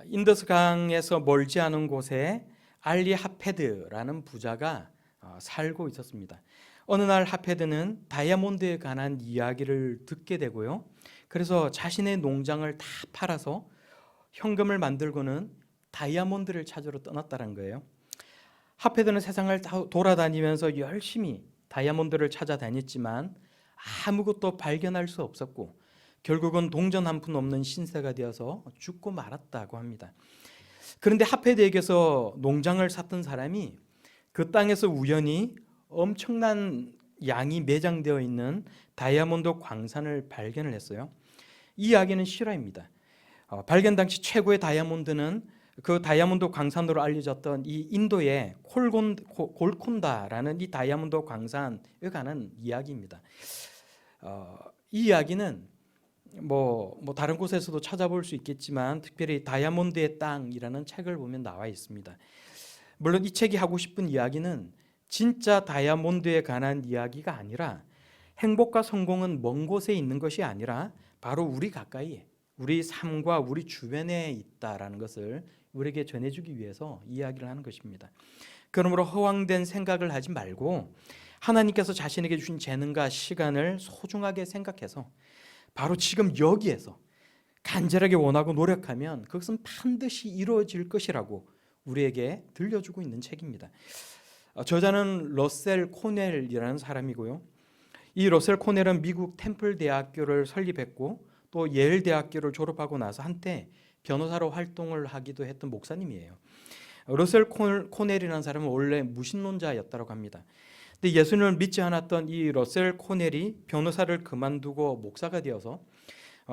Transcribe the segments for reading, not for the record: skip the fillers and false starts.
인더스 강에서 멀지 않은 곳에 알리 하페드라는 부자가 살고 있었습니다. 어느 날 하페드는 다이아몬드에 관한 이야기를 듣게 되고요. 그래서 자신의 농장을 다 팔아서 현금을 만들고는 다이아몬드를 찾으러 떠났다는 거예요. 하페드는 세상을 돌아다니면서 열심히 다이아몬드를 찾아다녔지만 아무것도 발견할 수 없었고 결국은 동전 한 푼 없는 신세가 되어서 죽고 말았다고 합니다. 그런데 하페드에게서 농장을 샀던 사람이 그 땅에서 우연히 엄청난 양이 매장되어 있는 다이아몬드 광산을 발견을 했어요. 이 이야기는 실화입니다. 발견 당시 최고의 다이아몬드는 그 다이아몬드 광산으로 알려졌던 이 인도의 골콘다라는 이 다이아몬드 광산에 관한 이야기입니다. 이 이야기는 뭐 다른 곳에서도 찾아볼 수 있겠지만 특별히 다이아몬드의 땅이라는 책을 보면 나와 있습니다. 물론 이 책이 하고 싶은 이야기는 진짜 다이아몬드에 관한 이야기가 아니라 행복과 성공은 먼 곳에 있는 것이 아니라 바로 우리 가까이에 우리 삶과 우리 주변에 있다라는 것을 우리에게 전해주기 위해서 이야기를 하는 것입니다. 그러므로 허황된 생각을 하지 말고 하나님께서 자신에게 주신 재능과 시간을 소중하게 생각해서 바로 지금 여기에서 간절하게 원하고 노력하면 그것은 반드시 이루어질 것이라고 우리에게 들려주고 있는 책입니다. 저자는 러셀 코넬이라는 사람이고요. 이 러셀 코넬은 미국 템플 대학교를 설립했고 또 예일 대학교를 졸업하고 나서 한때 변호사로 활동을 하기도 했던 목사님이에요. 러셀 코넬이라는 사람은 원래 무신론자였다고 합니다. 근데 예수님을 믿지 않았던 이 러셀 코넬이 변호사를 그만두고 목사가 되어서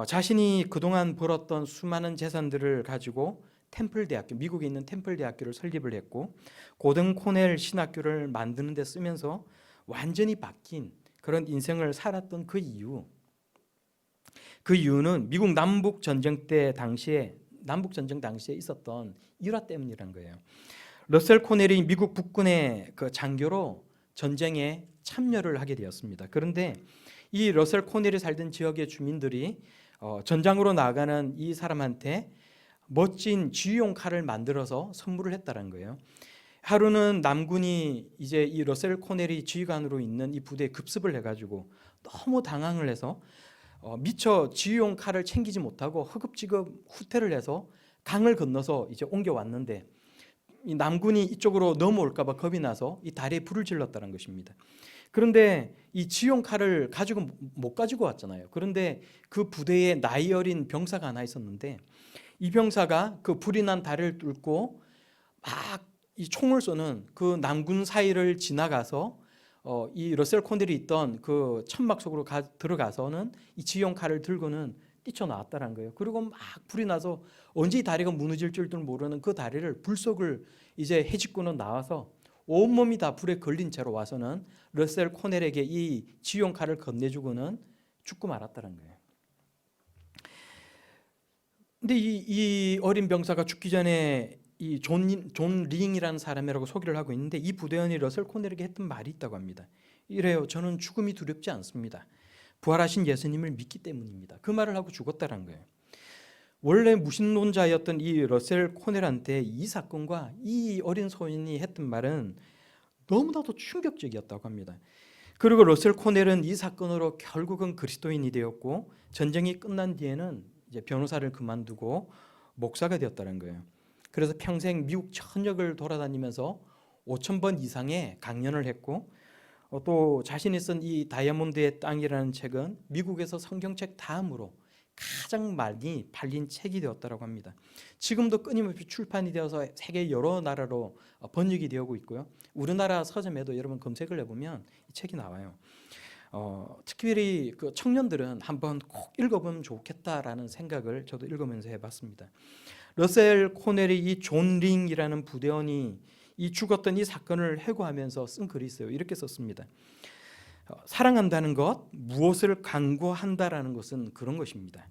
자신이 그동안 벌었던 수많은 재산들을 가지고 템플 대학교, 미국에 있는 템플 대학교를 설립을 했고 고등 코넬 신학교를 만드는 데 쓰면서 완전히 바뀐 그런 인생을 살았던 그 이유는 미국 남북 전쟁 당시에 있었던 일화 때문이란 거예요. 러셀 코넬이 미국 북군의 그 장교로 전쟁에 참여를 하게 되었습니다. 그런데 이 러셀 코넬이 살던 지역의 주민들이 전장으로 나가는 이 사람한테 멋진 지휘용 칼을 만들어서 선물을 했다는 거예요. 하루는 남군이 이제 이 러셀 코넬이 지휘관으로 있는 이 부대에 급습을 해가지고 너무 당황을 해서 미처 지휘용 칼을 챙기지 못하고 허겁지겁 후퇴를 해서 강을 건너서 이제 옮겨왔는데 이 남군이 이쪽으로 넘어올까봐 겁이 나서 이 다리에 불을 질렀다는 것입니다. 그런데 이 지휘용 칼을 가지고 못 가지고 왔잖아요. 그런데 그 부대에 나이 어린 병사가 하나 있었는데 이 병사가 그 불이 난 다리를 뚫고 막 이 총을 쏘는 그 남군 사이를 지나가서 이 러셀 코넬이 있던 그 천막 속으로 들어가서는 이 지휘용 칼을 들고는 뛰쳐나왔다는 거예요. 그리고 막 불이 나서 언제 이 다리가 무너질 줄도 모르는 그 다리를 불 속을 이제 헤집고는 나와서 온몸이 다 불에 걸린 채로 와서는 러셀 코넬에게 이 지휘용 칼을 건네주고는 죽고 말았다는 거예요. 근데 이 어린 병사가 죽기 전에 이 존 링이라는 사람이라고 소개를 하고 있는데 이 부대원이 러셀 코넬에게 했던 말이 있다고 합니다. 이래요. 저는 죽음이 두렵지 않습니다. 부활하신 예수님을 믿기 때문입니다. 그 말을 하고 죽었다는 거예요. 원래 무신론자였던 이 러셀 코넬한테 이 사건과 이 어린 소년이 했던 말은 너무나도 충격적이었다고 합니다. 그리고 러셀 코넬은 이 사건으로 결국은 그리스도인이 되었고 전쟁이 끝난 뒤에는 이제 변호사를 그만두고 목사가 되었다는 거예요. 그래서 평생 미국 전역을 돌아다니면서 5,000번 이상의 강연을 했고 또 자신이 쓴 이 다이아몬드의 땅이라는 책은 미국에서 성경책 다음으로 가장 많이 팔린 책이 되었다고 합니다. 지금도 끊임없이 출판이 되어서 세계 여러 나라로 번역이 되고 있고요. 우리나라 서점에도 여러분 검색을 해보면 이 책이 나와요. 특별히 그 청년들은 한번 꼭 읽어보면 좋겠다라는 생각을 저도 읽으면서 해봤습니다. 러셀 코넬이 이 존 링이라는 부대원이 이 죽었던 이 사건을 회고하면서 쓴 글이 있어요. 이렇게 썼습니다. 사랑한다는 것, 무엇을 강구한다라는 것은 그런 것입니다.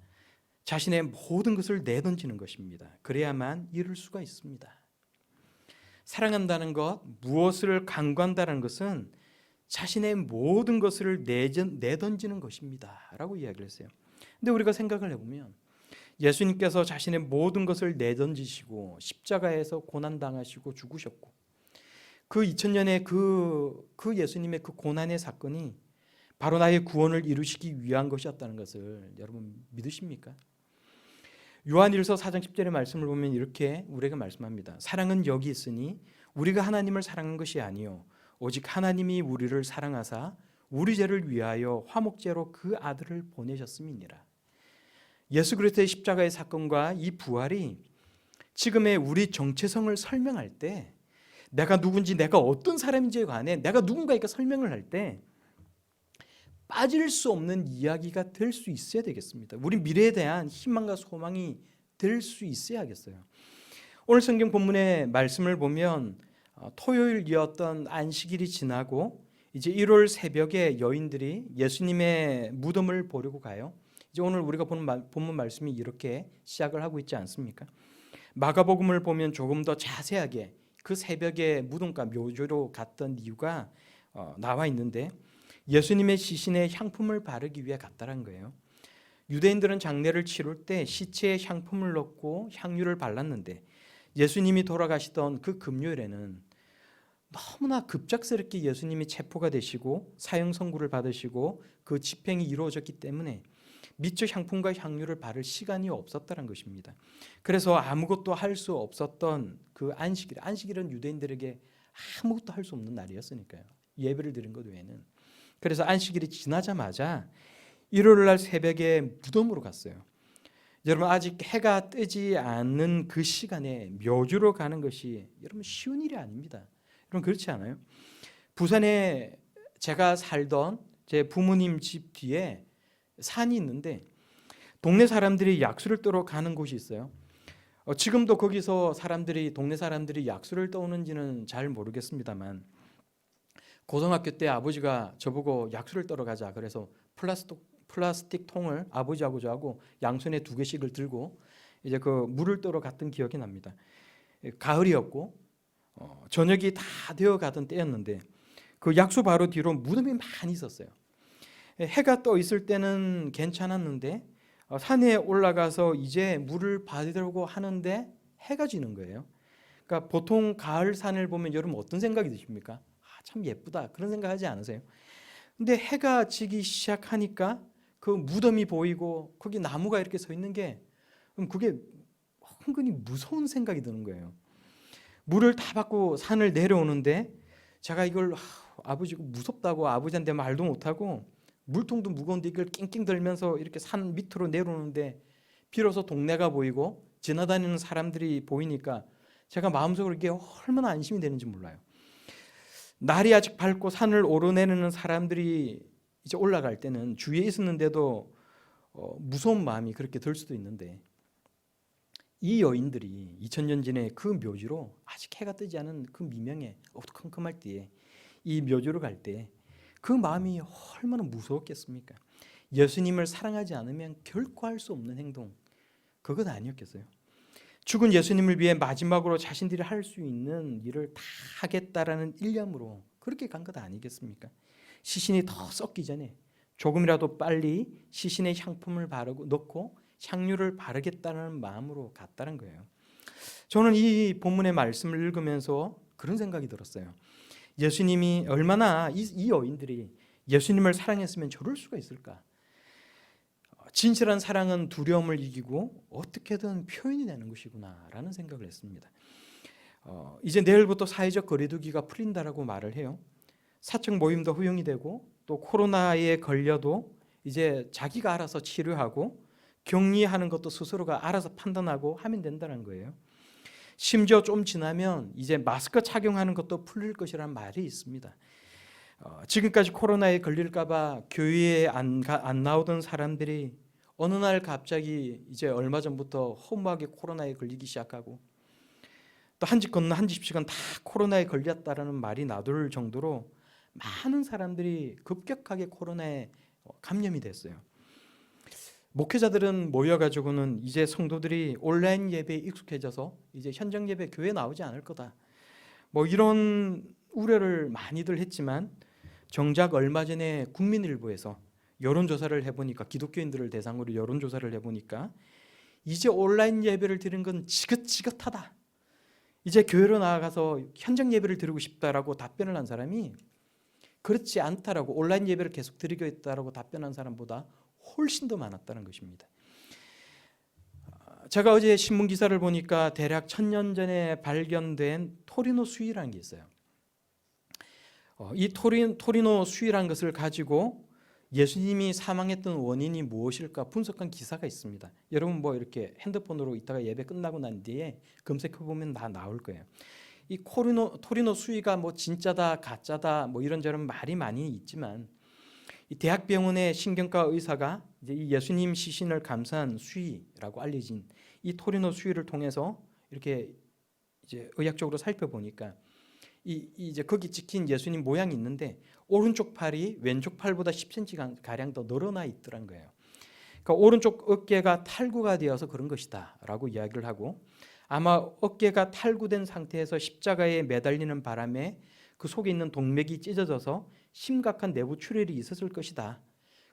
자신의 모든 것을 내던지는 것입니다. 그래야만 이룰 수가 있습니다. 사랑한다는 것, 무엇을 강구한다는 것은 자신의 모든 것을 내던지는 것입니다 라고 이야기를 했어요. 근데 우리가 생각을 해보면 예수님께서 자신의 모든 것을 내던지시고 십자가에서 고난당하시고 죽으셨고 그 2000년의 그 예수님의 그 고난의 사건이 바로 나의 구원을 이루시기 위한 것이었다는 것을 여러분 믿으십니까? 요한일서 4장 10절의 말씀을 보면 이렇게 우리에게 말씀합니다. 사랑은 여기 있으니 우리가 하나님을 사랑한 것이 아니요 오직 하나님이 우리를 사랑하사 우리 죄를 위하여 화목제로 그 아들을 보내셨음이니라. 예수 그리스도의 십자가의 사건과 이 부활이 지금의 우리 정체성을 설명할 때 내가 누군지 내가 어떤 사람인지에 관해 내가 누군가에게 설명을 할 때 빠질 수 없는 이야기가 될 수 있어야 되겠습니다. 우리 미래에 대한 희망과 소망이 될 수 있어야겠어요. 오늘 성경 본문의 말씀을 보면 토요일이었던 안식일이 지나고 이제 1월 새벽에 여인들이 예수님의 무덤을 보려고 가요. 이제 오늘 우리가 보는 본문 말씀이 이렇게 시작을 하고 있지 않습니까? 마가복음을 보면 조금 더 자세하게 그 새벽에 무덤가 묘지로 갔던 이유가 나와 있는데 예수님의 시신에 향품을 바르기 위해 갔다는 거예요. 유대인들은 장례를 치룰 때 시체에 향품을 넣고 향유를 발랐는데 예수님이 돌아가시던 그 금요일에는 너무나 급작스럽게 예수님이 체포가 되시고 사형 선고를 받으시고 그 집행이 이루어졌기 때문에 미처 향품과 향유를 바를 시간이 없었다는 것입니다. 그래서 아무것도 할 수 없었던 그 안식일은 유대인들에게 아무것도 할 수 없는 날이었으니까요. 예배를 드린 것 외에는. 그래서 안식일이 지나자마자 일요일 날 새벽에 무덤으로 갔어요. 여러분 아직 해가 뜨지 않는 그 시간에 묘지로 가는 것이 여러분 쉬운 일이 아닙니다. 여러분 그렇지 않아요? 부산에 제가 살던 제 부모님 집 뒤에 산이 있는데 동네 사람들이 약수를 떠러 가는 곳이 있어요. 지금도 거기서 동네 사람들이 약수를 떠오는지는 잘 모르겠습니다만 고등학교 때 아버지가 저보고 약수를 떠러 가자 그래서 플라스틱 통을 아버지하고 저하고 양손에 2개씩을 들고 이제 그 물을 떠러 갔던 기억이 납니다. 가을이었고 저녁이 다 되어 가던 때였는데 그 약수 바로 뒤로 무덤이 많이 있었어요. 해가 떠 있을 때는 괜찮았는데 산에 올라가서 이제 물을 받으려고 하는데 해가 지는 거예요. 그러니까 보통 가을 산을 보면 여러분 어떤 생각이 드십니까? 참 예쁘다 그런 생각하지 않으세요? 근데 해가 지기 시작하니까 그 무덤이 보이고 거기 나무가 이렇게 서 있는 게 그게 은근히 무서운 생각이 드는 거예요. 물을 다 받고 산을 내려오는데 제가 이걸 아버지 무섭다고 아버지한테 말도 못하고 물통도 무거운데 이걸 낑낑 들면서 이렇게 산 밑으로 내려오는데 비로소 동네가 보이고 지나다니는 사람들이 보이니까 제가 마음속으로 이게 얼마나 안심이 되는지 몰라요. 날이 아직 밝고 산을 오르내리는 사람들이 이제 올라갈 때는 주위에 있었는데도 무서운 마음이 그렇게 들 수도 있는데 이 여인들이 2000년 전에 그 묘지로 아직 해가 뜨지 않은 그 미명에 어두컴컴할 때에 이 묘지로 갈 때 그 마음이 얼마나 무서웠겠습니까? 예수님을 사랑하지 않으면 결코 할 수 없는 행동 그것 아니었겠어요? 죽은 예수님을 위해 마지막으로 자신들이 할 수 있는 일을 다 하겠다라는 일념으로 그렇게 간 것 아니겠습니까? 시신이 더 썩기 전에 조금이라도 빨리 시신에 향품을 바르고 넣고 향유를 바르겠다는 마음으로 갔다는 거예요. 저는 이 본문의 말씀을 읽으면서 그런 생각이 들었어요. 예수님이 얼마나 이 여인들이 예수님을 사랑했으면 저럴 수가 있을까? 진실한 사랑은 두려움을 이기고 어떻게든 표현이 되는 것이구나라는 생각을 했습니다. 이제 내일부터 사회적 거리두기가 풀린다라고 말을 해요. 사적 모임도 허용이 되고 또 코로나에 걸려도 이제 자기가 알아서 치료하고 격리하는 것도 스스로가 알아서 판단하고 하면 된다는 거예요. 심지어 좀 지나면 이제 마스크 착용하는 것도 풀릴 것이라는 말이 있습니다. 지금까지 코로나에 걸릴까 봐 교회에 안 나오던 사람들이 어느 날 갑자기 이제 얼마 전부터 허무하게 코로나에 걸리기 시작하고 또 한 집 건너 한 집씩은 다 코로나에 걸렸다라는 말이 나돌 정도로 많은 사람들이 급격하게 코로나에 감염이 됐어요. 목회자들은 모여가지고는 이제 성도들이 온라인 예배에 익숙해져서 이제 현장 예배 교회 나오지 않을 거다. 뭐 이런 우려를 많이들 했지만 정작 얼마 전에 국민일보에서 여론조사를 해보니까 기독교인들을 대상으로 여론조사를 해보니까 이제 온라인 예배를 드리는 건 지긋지긋하다. 이제 교회로 나아가서 현장 예배를 드리고 싶다라고 답변을 한 사람이 그렇지 않다라고 온라인 예배를 계속 드리겠다라고 답변한 사람보다 훨씬 더 많았다는 것입니다. 제가 어제 신문 기사를 보니까 대략 1000년 전에 발견된 토리노 수위라는 게 있어요. 이 토리노 수위라는 것을 가지고 예수님이 사망했던 원인이 무엇일까 분석한 기사가 있습니다. 여러분 뭐 이렇게 핸드폰으로 이따가 예배 끝나고 난 뒤에 검색해 보면 다 나올 거예요. 이 토리노 수위가 뭐 진짜다 가짜다 뭐 이런저런 말이 많이 있지만 이 대학병원의 신경과 의사가 이제 이 예수님 시신을 감사한 수위라고 알려진 이 토리노 수위를 통해서 이렇게 이제 의학적으로 살펴보니까 이제 거기 찍힌 예수님 모양이 있는데 오른쪽 팔이 왼쪽 팔보다 10cm 가량 더 늘어나 있더란 거예요. 그러니까 오른쪽 어깨가 탈구가 되어서 그런 것이다라고 이야기를 하고 아마 어깨가 탈구된 상태에서 십자가에 매달리는 바람에 그 속에 있는 동맥이 찢어져서 심각한 내부 출혈이 있었을 것이다.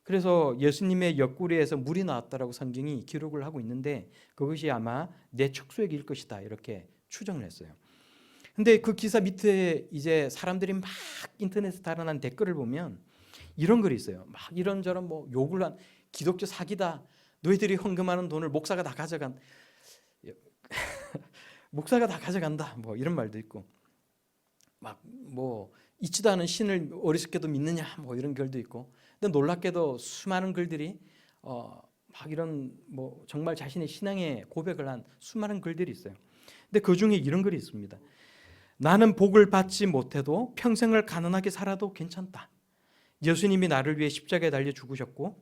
그래서 예수님의 옆구리에서 물이 나왔다라고 성경이 기록을 하고 있는데 그것이 아마 뇌척수액일 것이다 이렇게 추정을 했어요. 근데 그 기사 밑에 이제 사람들이 막 인터넷에 달아난 댓글을 보면 이런 글이 있어요. 막 이런저런 뭐 욕을 한 기독교 사기다. 너희들이 헌금하는 돈을 목사가 다 가져간 목사가 다 가져간다. 뭐 이런 말도 있고 막 뭐 있지도 않은 신을 어리석게도 믿느냐 뭐 이런 글도 있고. 근데 놀랍게도 수많은 글들이 막 이런 뭐 정말 자신의 신앙의 고백을 한 수많은 글들이 있어요. 근데 그 중에 이런 글이 있습니다. 나는 복을 받지 못해도 평생을 가난하게 살아도 괜찮다. 예수님이 나를 위해 십자가에 달려 죽으셨고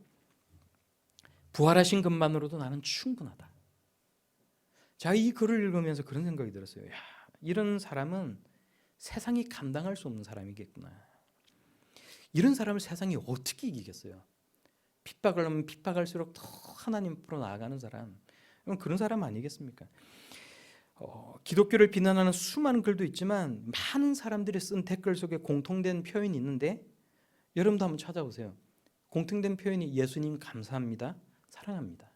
부활하신 것만으로도 나는 충분하다. 자, 이 글을 읽으면서 그런 생각이 들었어요. 야, 이런 사람은 세상이 감당할 수 없는 사람이겠구나. 이런 사람을 세상이 어떻게 이기겠어요? 핍박을 하면 핍박할수록 더 하나님 앞으로 나아가는 사람. 그런 사람 아니겠습니까? 기독교를 비난하는 수많은 글도 있지만 많은 사람들이 쓴 댓글 속에 공통된 표현이 있는데 여러분도 한번 찾아보세요. 공통된 표현이 예수님 감사합니다. 사랑합니다.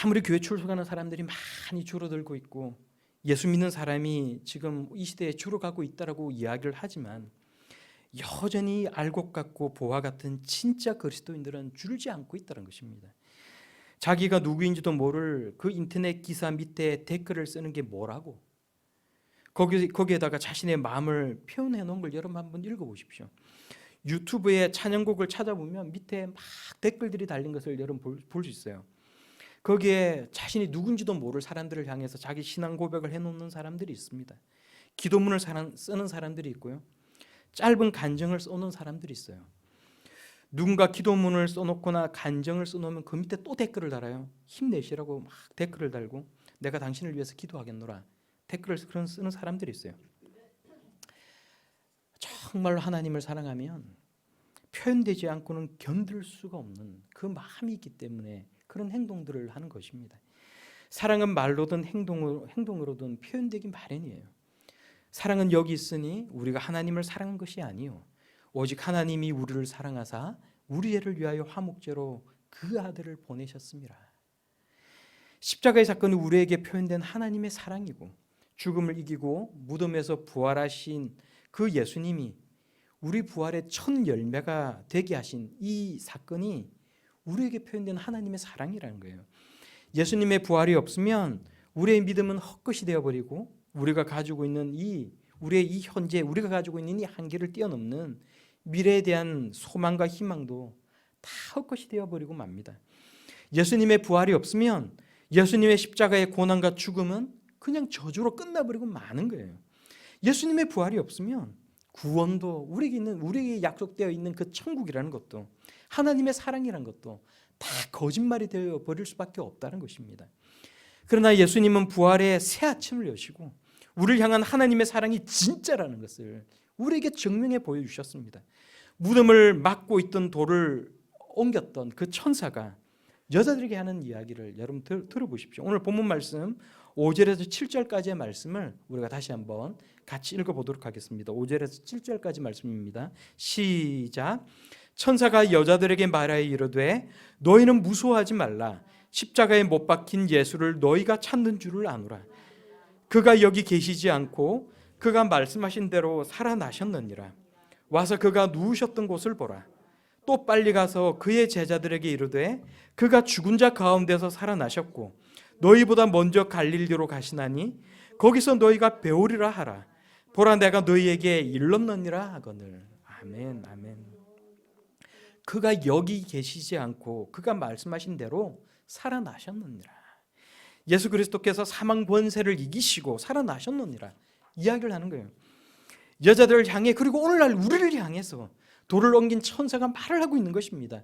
아무리 교회 출석하는 사람들이 많이 줄어들고 있고 예수 믿는 사람이 지금 이 시대에 줄어가고 있다라고 이야기를 하지만 여전히 알곡 같고 보화 같은 진짜 그리스도인들은 줄지 않고 있다는 것입니다. 자기가 누구인지도 모를 그 인터넷 기사 밑에 댓글을 쓰는 게 뭐라고 거기에다가 자신의 마음을 표현해 놓은 걸 여러분 한번 읽어보십시오. 유튜브에 찬양곡을 찾아보면 밑에 막 댓글들이 달린 것을 여러분 볼 수 있어요. 거기에 자신이 누군지도 모를 사람들을 향해서 자기 신앙 고백을 해놓는 사람들이 있습니다. 기도문을 쓰는 사람들이 있고요. 짧은 간증을 써놓은 사람들이 있어요. 누군가 기도문을 써놓거나 간증을 써놓으면 그 밑에 또 댓글을 달아요. 힘내시라고 막 댓글을 달고 내가 당신을 위해서 기도하겠노라 댓글을 쓰는 사람들이 있어요. 정말로 하나님을 사랑하면 표현되지 않고는 견딜 수가 없는 그 마음이 있기 때문에 그런 행동들을 하는 것입니다. 사랑은 말로든 행동으로든 표현되기 마련이에요. 사랑은 여기 있으니 우리가 하나님을 사랑한 것이 아니요 오직 하나님이 우리를 사랑하사 우리 애를 위하여 화목제로 그 아들을 보내셨습니다. 십자가의 사건은 우리에게 표현된 하나님의 사랑이고 죽음을 이기고 무덤에서 부활하신 그 예수님이 우리 부활의 첫 열매가 되게 하신 이 사건이 우리에게 표현된 하나님의 사랑이라는 거예요. 예수님의 부활이 없으면 우리의 믿음은 헛것이 되어버리고 우리가 가지고 있는 우리의 이 현재 우리가 가지고 있는 이 한계를 뛰어넘는 미래에 대한 소망과 희망도 다 헛것이 되어버리고 맙니다. 예수님의 부활이 없으면 예수님의 십자가의 고난과 죽음은 그냥 저주로 끝나버리고 마는 거예요. 예수님의 부활이 없으면 구원도 우리에게 약속되어 있는 그 천국이라는 것도 하나님의 사랑이라는 것도 다 거짓말이 되어 버릴 수밖에 없다는 것입니다. 그러나 예수님은 부활의 새 아침을 여시고 우리를 향한 하나님의 사랑이 진짜라는 것을 우리에게 증명해 보여주셨습니다. 무덤을 막고 있던 돌을 옮겼던 그 천사가 여자들에게 하는 이야기를 여러분 들어보십시오. 오늘 본문 말씀 5절에서 7절까지의 말씀을 우리가 다시 한번 같이 읽어보도록 하겠습니다. 5절에서 7절까지 말씀입니다. 시작. 천사가 여자들에게 말하여 이르되 너희는 무서워하지 말라. 십자가에 못 박힌 예수를 너희가 찾는 줄을 아노라. 그가 여기 계시지 않고 그가 말씀하신 대로 살아나셨느니라. 와서 그가 누우셨던 곳을 보라. 또 빨리 가서 그의 제자들에게 이르되 그가 죽은 자 가운데서 살아나셨고 너희보다 먼저 갈릴리로 가시나니 거기서 너희가 배우리라 하라. 보라, 내가 너희에게 일렀느니라 하거늘. 아멘, 아멘. 그가 여기 계시지 않고 그가 말씀하신 대로 살아나셨느니라. 예수 그리스도께서 사망 권세를 이기시고 살아나셨느니라 이야기를 하는 거예요. 여자들을 향해, 그리고 오늘날 우리를 향해서 돌을 옮긴 천사가 말을 하고 있는 것입니다.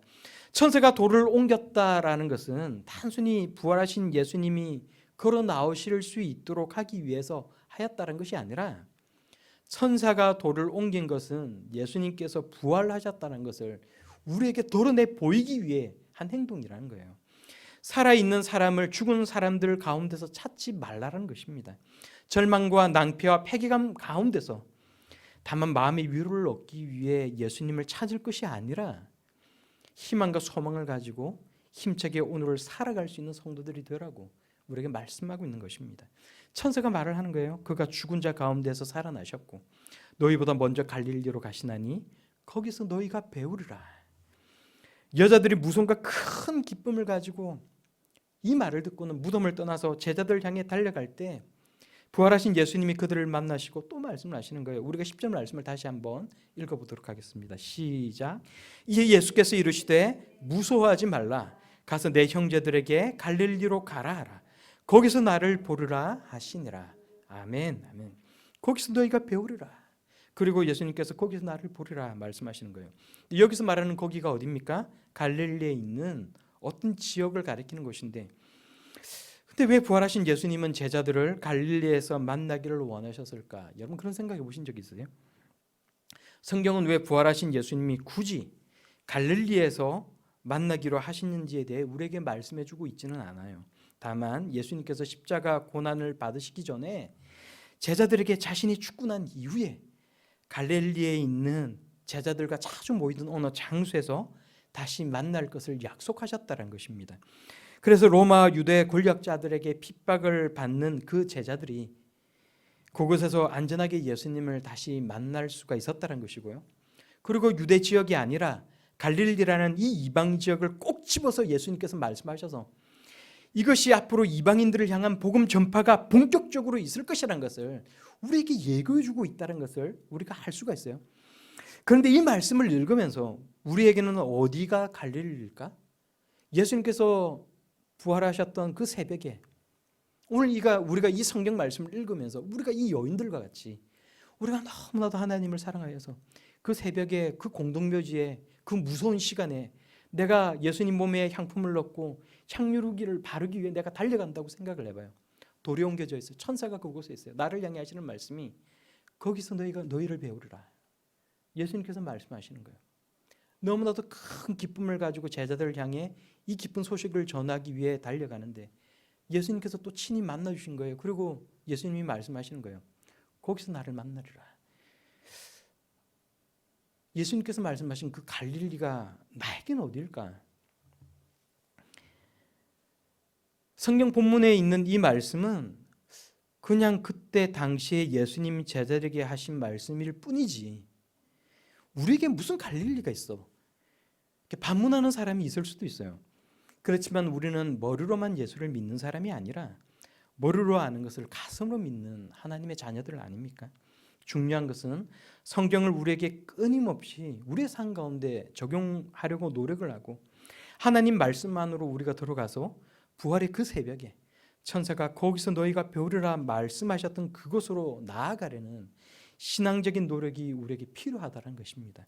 천사가 돌을 옮겼다라는 것은 단순히 부활하신 예수님이 걸어 나오실 수 있도록 하기 위해서 하였다는 것이 아니라, 천사가 돌을 옮긴 것은 예수님께서 부활하셨다는 것을 우리에게 드러내 보이기 위해 한 행동이라는 거예요. 살아있는 사람을 죽은 사람들 가운데서 찾지 말라는 것입니다. 절망과 낭패와 패기감 가운데서 다만 마음의 위로를 얻기 위해 예수님을 찾을 것이 아니라 희망과 소망을 가지고 힘차게 오늘을 살아갈 수 있는 성도들이 되라고 우리에게 말씀하고 있는 것입니다. 천사가 말을 하는 거예요. 그가 죽은 자 가운데서 살아나셨고 너희보다 먼저 갈릴리로 가시나니 거기서 너희가 배우리라. 여자들이 무서움과 큰 기쁨을 가지고 이 말을 듣고는 무덤을 떠나서 제자들 향해 달려갈 때 부활하신 예수님이 그들을 만나시고 또 말씀을 하시는 거예요. 우리가 10절 말씀을 다시 한번 읽어보도록 하겠습니다. 시작. 이에 예수께서 이르시되 무서워하지 말라. 가서 내 형제들에게 갈릴리로 가라 하라. 거기서 나를 보리라 하시니라. 아멘, 아멘. 거기서 너희가 배우리라. 그리고 예수님께서 거기서 나를 보리라 말씀하시는 거예요. 여기서 말하는 거기가 어디입니까? 갈릴리에 있는 어떤 지역을 가리키는 것인데, 근데 왜 부활하신 예수님은 제자들을 갈릴리에서 만나기를 원하셨을까? 여러분 그런 생각해 보신 적 있으세요? 성경은 왜 부활하신 예수님이 굳이 갈릴리에서 만나기로 하시는지에 대해 우리에게 말씀해 주고 있지는 않아요. 다만 예수님께서 십자가 고난을 받으시기 전에 제자들에게 자신이 죽고 난 이후에 갈릴리에 있는 제자들과 자주 모이던 어느 장소에서 다시 만날 것을 약속하셨다는 것입니다. 그래서 로마 유대 권력자들에게 핍박을 받는 그 제자들이 그곳에서 안전하게 예수님을 다시 만날 수가 있었다는 것이고요. 그리고 유대 지역이 아니라 갈릴리라는 이 이방 지역을 꼭 집어서 예수님께서 말씀하셔서 이것이 앞으로 이방인들을 향한 복음 전파가 본격적으로 있을 것이라는 것을 우리에게 예고해 주고 있다는 것을 우리가 알 수가 있어요. 그런데 이 말씀을 읽으면서 우리에게는 어디가 갈릴리일까? 예수님께서 부활하셨던 그 새벽에 오늘 우리가 이 성경 말씀을 읽으면서 우리가 이 여인들과 같이 우리가 너무나도 하나님을 사랑하여서 그 새벽에 그 공동묘지에 그 무서운 시간에 내가 예수님 몸에 향품을 넣고 향유루기를 바르기 위해 내가 달려간다고 생각을 해봐요. 돌이 옮겨져 있어요. 천사가 그곳에 있어요. 나를 향해 하시는 말씀이 거기서 너희를 배우리라. 예수님께서 말씀하시는 거예요. 너무나도 큰 기쁨을 가지고 제자들을 향해 이 기쁜 소식을 전하기 위해 달려가는데 예수님께서 또 친히 만나주신 거예요. 그리고 예수님이 말씀하시는 거예요. 거기서 나를 만나리라. 예수님께서 말씀하신 그 갈릴리가 나에게는 어디일까? 성경 본문에 있는 이 말씀은 그냥 그때 당시에 예수님 제자들에게 하신 말씀일 뿐이지 우리에게 무슨 갈릴리가 있어? 반문하는 사람이 있을 수도 있어요. 그렇지만 우리는 머리로만 예수를 믿는 사람이 아니라 머리로 아는 것을 가슴으로 믿는 하나님의 자녀들 아닙니까? 중요한 것은 성경을 우리에게 끊임없이 우리의 삶 가운데 적용하려고 노력을 하고 하나님 말씀만으로 우리가 들어가서 부활의 그 새벽에 천사가 거기서 너희가 배우리라 말씀하셨던 그곳으로 나아가려는 신앙적인 노력이 우리에게 필요하다는 것입니다.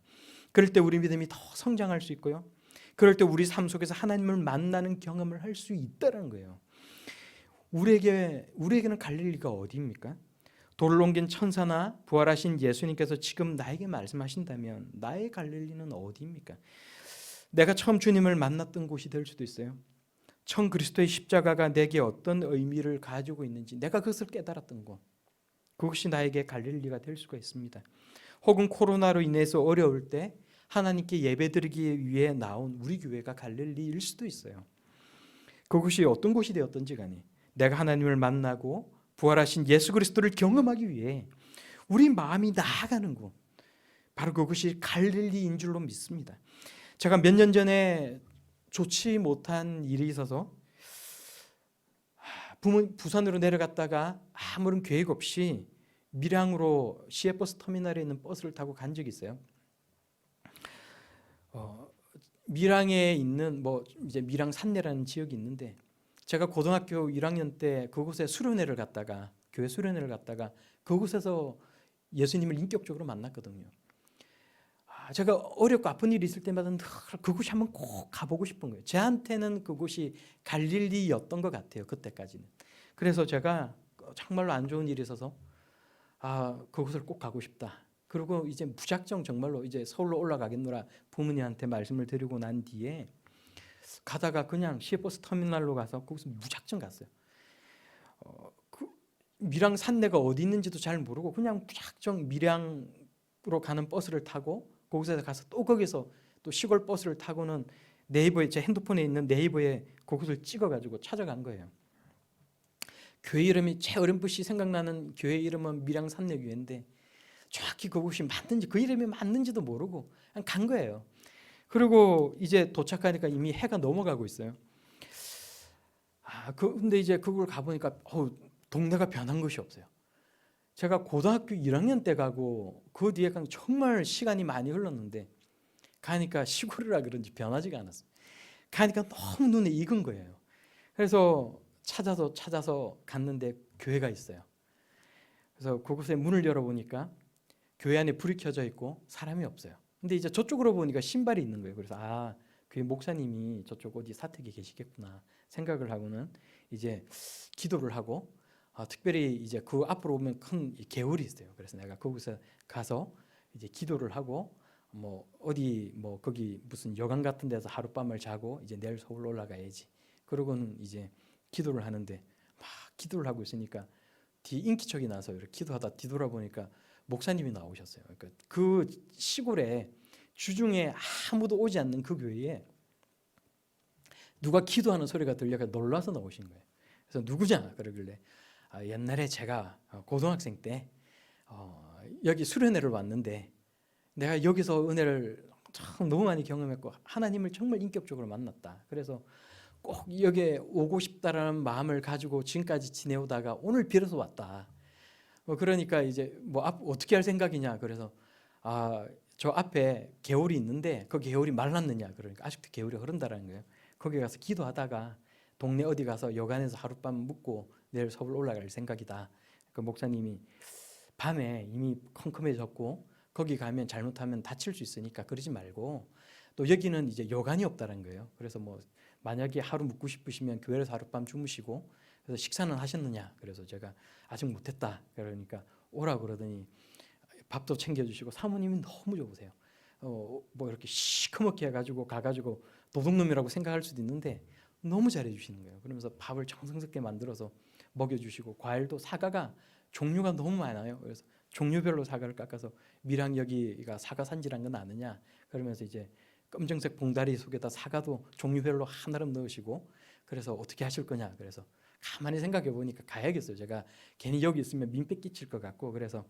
그럴 때 우리 믿음이 더 성장할 수 있고요. 그럴 때 우리 삶 속에서 하나님을 만나는 경험을 할 수 있다는 거예요. 우리에게는 갈릴리가 어디입니까? 돌을 옮긴 천사나 부활하신 예수님께서 지금 나에게 말씀하신다면 나의 갈릴리는 어디입니까? 내가 처음 주님을 만났던 곳이 될 수도 있어요. 처음 그리스도의 십자가가 내게 어떤 의미를 가지고 있는지 내가 그것을 깨달았던 곳, 그것이 나에게 갈릴리가 될 수가 있습니다. 혹은 코로나로 인해서 어려울 때 하나님께 예배드리기 위해 나온 우리 교회가 갈릴리일 수도 있어요. 그곳이 어떤 곳이 되었든지 간에 내가 하나님을 만나고 부활하신 예수 그리스도를 경험하기 위해 우리 마음이 나아가는 곳, 바로 그것이 갈릴리인 줄로 믿습니다. 제가 몇 년 전에 좋지 못한 일이 있어서 부산으로 내려갔다가 아무런 계획 없이 밀양으로 시외버스 터미널에 있는 버스를 타고 간 적이 있어요. 밀양에 있는 이제 밀양 산내라는 지역이 있는데, 제가 고등학교 1학년 때 그곳에 수련회를 갔다가, 교회 수련회를 갔다가 그곳에서 예수님을 인격적으로 만났거든요. 제가 어렵고 아픈 일이 있을 때마다 늘 그곳이 한번 꼭 가보고 싶은 거예요. 저한테는 그곳이 갈릴리였던 것 같아요, 그때까지는. 그래서 제가 정말로 안 좋은 일이 있어서 그곳을 꼭 가고 싶다. 그리고 이제 무작정 정말로 이제 서울로 올라가겠노라 부모님한테 말씀을 드리고 난 뒤에 가다가 그냥 시외버스 터미널로 가서 거기서 무작정 갔어요. 그 밀양 산내가 어디 있는지도 잘 모르고 그냥 무작정 밀양으로 가는 버스를 타고 거기서 가서 또 거기서 또 시골 버스를 타고는 네이버에, 제 핸드폰에 있는 네이버에 그곳을 찍어가지고 찾아간 거예요. 교회 이름이 제 어렴풋이 생각나는 교회 이름은 밀양 산내교회인데 정확히 그곳이 맞는지, 그 이름이 맞는지도 모르고 그냥 간 거예요. 그리고 이제 도착하니까 이미 해가 넘어가고 있어요. 근데 이제 그걸 가보니까 동네가 변한 것이 없어요. 제가 고등학교 1학년 때 가고 그 뒤에 가면 정말 시간이 많이 흘렀는데 가니까 시골이라 그런지 변하지가 않았어요. 가니까 너무 눈에 익은 거예요. 그래서 찾아서 갔는데 교회가 있어요. 그래서 그곳에 문을 열어보니까 교회 안에 불이 켜져 있고 사람이 없어요. 근데 이제 저쪽으로 보니까 신발이 있는 거예요. 그래서 교회 목사님이 저쪽 어디 사택에 계시겠구나 생각을 하고는 이제 기도를 하고, 특별히 이제 그 앞으로 오면 큰 개울이 있어요. 그래서 내가 그곳에 가서 이제 기도를 하고 거기 무슨 여관 같은 데서 하룻밤을 자고 이제 내일 서울로 올라가야지. 그러고는 이제 기도를 하는데 막 기도를 하고 있으니까 인기척이 나서 이렇게 기도하다 뒤돌아보니까 목사님이 나오셨어요. 그러니까 그 시골에 주중에 아무도 오지 않는 그 교회에 누가 기도하는 소리가 들려서 놀라서 나오신 거예요. 그래서 누구냐 그러길래 옛날에 제가 고등학생 때 여기 수련회를 왔는데 내가 여기서 은혜를 참 너무 많이 경험했고 하나님을 정말 인격적으로 만났다. 그래서 꼭 여기에 오고 싶다라는 마음을 가지고 지금까지 지내오다가 오늘 비로소 왔다. 그러니까 이제 어떻게 할 생각이냐. 그래서 저 앞에 개울이 있는데 그 개울이 말랐느냐. 그러니까 아직도 개울이 흐른다라는 거예요. 거기 가서 기도하다가 동네 어디 가서 여관에서 하룻밤 묵고 내일 서울 올라갈 생각이다. 그 목사님이 밤에 이미 컴컴해졌고 거기 가면 잘못하면 다칠 수 있으니까 그러지 말고, 또 여기는 이제 여관이 없다는 거예요. 그래서 만약에 하루 묵고 싶으시면 교회에서 하룻밤 주무시고, 그래서 식사는 하셨느냐. 그래서 제가 아직 못했다. 그러니까 오라 그러더니 밥도 챙겨주시고, 사모님이 너무 좋으세요. 이렇게 시커멓게 해가지고 가가지고 도둑놈이라고 생각할 수도 있는데 너무 잘해주시는 거예요. 그러면서 밥을 정성스럽게 만들어서 먹여주시고, 과일도 사과가 종류가 너무 많아요. 그래서 종류별로 사과를 깎아서 밀양 여기가 사과 산지란 건 아느냐. 그러면서 이제 검정색 봉다리 속에다 사과도 종류별로 하나름 넣으시고, 그래서 어떻게 하실 거냐. 그래서 가만히 생각해 보니까 가야겠어요. 제가 괜히 여기 있으면 민폐 끼칠 것 같고, 그래서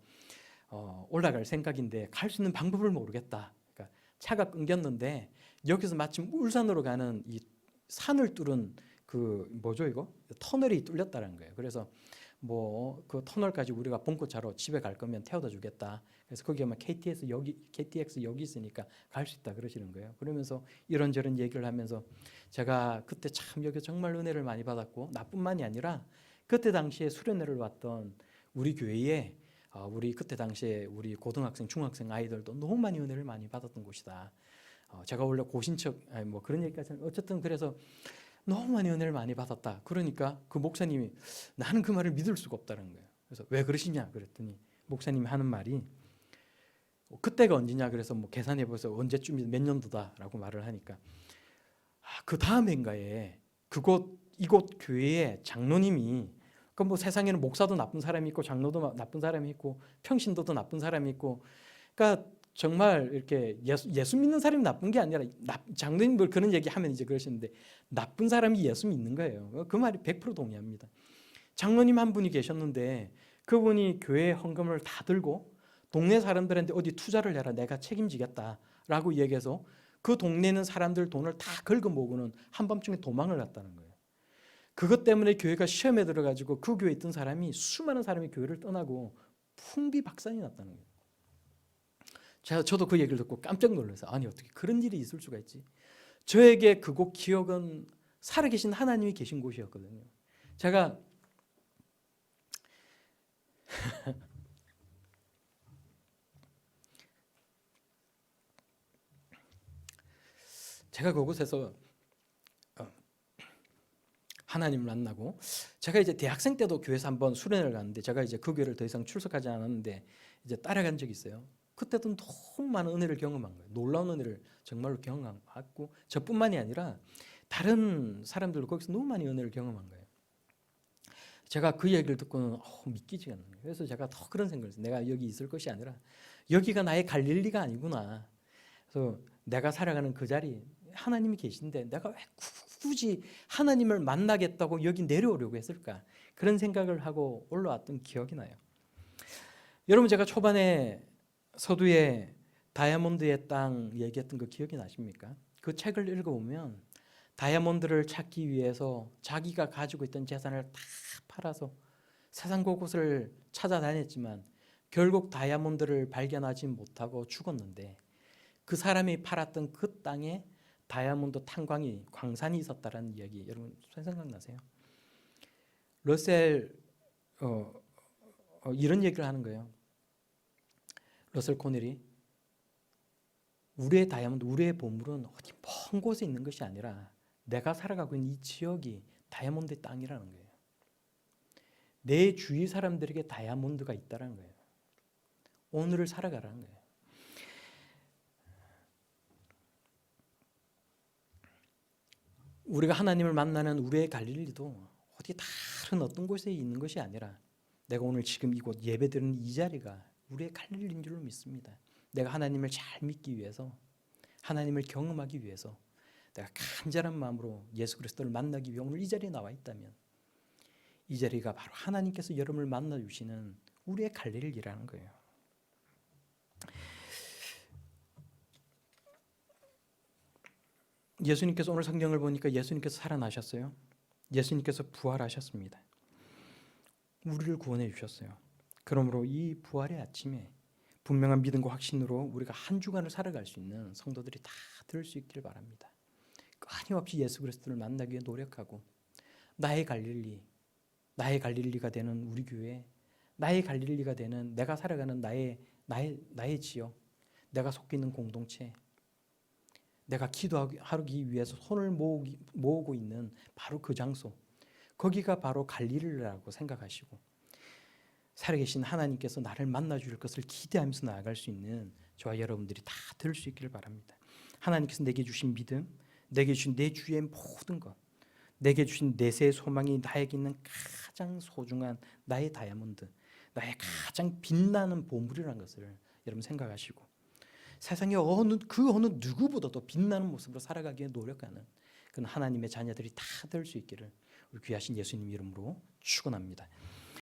올라갈 생각인데 갈 수 있는 방법을 모르겠다. 그러니까 차가 끊겼는데 여기서 마침 울산으로 가는 이 산을 뚫은 터널이 뚫렸다는 거예요. 그래서 그 터널까지 우리가 봉고차로 집에 갈 거면 태워다 주겠다. 그래서 거기 가면 KTX 여기 있으니까 갈 수 있다 그러시는 거예요. 그러면서 이런저런 얘기를 하면서 제가 그때 참 여기 정말 은혜를 많이 받았고, 나뿐만이 아니라 그때 당시에 수련회를 왔던 우리 교회에 우리 그때 당시에 우리 고등학생, 중학생 아이들도 너무 많이 은혜를 많이 받았던 곳이다. 제가 원래 고신척 그런 얘기까지는 어쨌든 그래서 너무 많이 은혜를 많이 받았다. 그러니까 그 목사님이 나는 그 말을 믿을 수가 없다는 거예요. 그래서 왜 그러시냐 그랬더니 목사님이 하는 말이 그때가 언제냐. 그래서 계산해 보세요. 언제쯤이다, 몇 년도다라고 말을 하니까 그 다음 해인가에 이곳 교회의 장로님이, 세상에는 목사도 나쁜 사람이 있고 장로도 나쁜 사람이 있고 평신도도 나쁜 사람이 있고, 그러니까 정말 이렇게 예수 믿는 사람이 나쁜 게 아니라 장로님 뭐 그런 얘기하면 이제 그러시는데 나쁜 사람이 예수 믿는 거예요. 그 말이 100% 동의합니다. 장로님 한 분이 계셨는데 그분이 교회 헌금을 다 들고 동네 사람들한테 어디 투자를 해라 내가 책임지겠다라고 얘기해서 그 동네에 있는 사람들 돈을 다 긁어 모으고는 한밤중에 도망을 갔다는 거예요. 그것 때문에 교회가 시험에 들어가지고 그 교회에 있던 사람이 수많은 사람이 교회를 떠나고 풍비박산이 났다는 거예요. 저도 그 얘기를 듣고 깜짝 놀라서 아니 어떻게 그런 일이 있을 수가 있지. 저에게 그곳 기억은 살아계신 하나님이 계신 곳이었거든요. 제가 그곳에서 하나님을 만나고 제가 이제 대학생 때도 교회에서 한번 수련회를 갔는데 제가 이제 그 교회를 더 이상 출석하지 않았는데 이제 따라간 적이 있어요. 그때도 너무 많은 은혜를 경험한 거예요. 놀라운 은혜를 정말로 경험했고 저뿐만이 아니라 다른 사람들도 거기서 너무 많이 은혜를 경험한 거예요. 제가 그 얘기를 듣고는 믿기지가 않는 거예요. 그래서 제가 더 그런 생각을 했어요. 내가 여기 있을 것이 아니라 여기가 나의 갈릴리가 아니구나. 그래서 내가 살아가는 그 자리 하나님이 계신데 내가 왜 굳이 하나님을 만나겠다고 여기 내려오려고 했을까? 그런 생각을 하고 올라왔던 기억이 나요. 여러분 제가 초반에 서두에 다이아몬드의 땅 얘기했던 거 기억이 나십니까? 그 책을 읽어보면 다이아몬드를 찾기 위해서 자기가 가지고 있던 재산을 다 팔아서 세상 곳곳을 찾아다녔지만 결국 다이아몬드를 발견하지 못하고 죽었는데 그 사람이 팔았던 그 땅에 다이아몬드 탄광이 광산이 있었다라는 이야기 여러분 생각나세요? 러셀 이런 얘기를 하는 거예요. 러셀 코넬이 우리의 다이아몬드, 우리의 보물은 어디 먼 곳에 있는 것이 아니라 내가 살아가고 있는 이 지역이 다이아몬드의 땅이라는 거예요. 내 주위 사람들에게 다이아몬드가 있다는 거예요. 오늘을 살아가라는 거예요. 우리가 하나님을 만나는 우리의 갈릴리도 어디 다른 어떤 곳에 있는 것이 아니라 내가 오늘 지금 이곳 예배드리는 이 자리가 우리의 갈릴리인 줄로 믿습니다. 내가 하나님을 잘 믿기 위해서 하나님을 경험하기 위해서 내가 간절한 마음으로 예수 그리스도를 만나기 위해 오늘 이 자리에 나와 있다면 이 자리가 바로 하나님께서 여러분을 만나주시는 우리의 갈릴리라는 거예요. 예수님께서 오늘 성경을 보니까 예수님께서 살아나셨어요. 예수님께서 부활하셨습니다. 우리를 구원해 주셨어요. 그러므로 이 부활의 아침에 분명한 믿음과 확신으로 우리가 한 주간을 살아갈 수 있는 성도들이 다 될 수 있기를 바랍니다. 끊임없이 예수 그리스도를 만나기 위해 노력하고 나의 갈릴리가 되는 우리 교회, 나의 갈릴리가 되는 내가 살아가는 나의 지역, 내가 속해 있는 공동체, 내가 기도하기 위해서 손을 모으고 있는 바로 그 장소, 거기가 바로 갈릴리라고 생각하시고 살아계신 하나님께서 나를 만나줄 것을 기대하면서 나아갈 수 있는 저와 여러분들이 다 될 수 있기를 바랍니다. 하나님께서 내게 주신 믿음, 내게 주신 내 주의 모든 것, 내게 주신 내세의 소망이 나에게 있는 가장 소중한 나의 다이아몬드, 나의 가장 빛나는 보물이라는 것을 여러분 생각하시고 세상의 어느 누구보다도 빛나는 모습으로 살아가기에 노력하는 그런 하나님의 자녀들이 다 될 수 있기를 우리 귀하신 예수님 이름으로 축원합니다.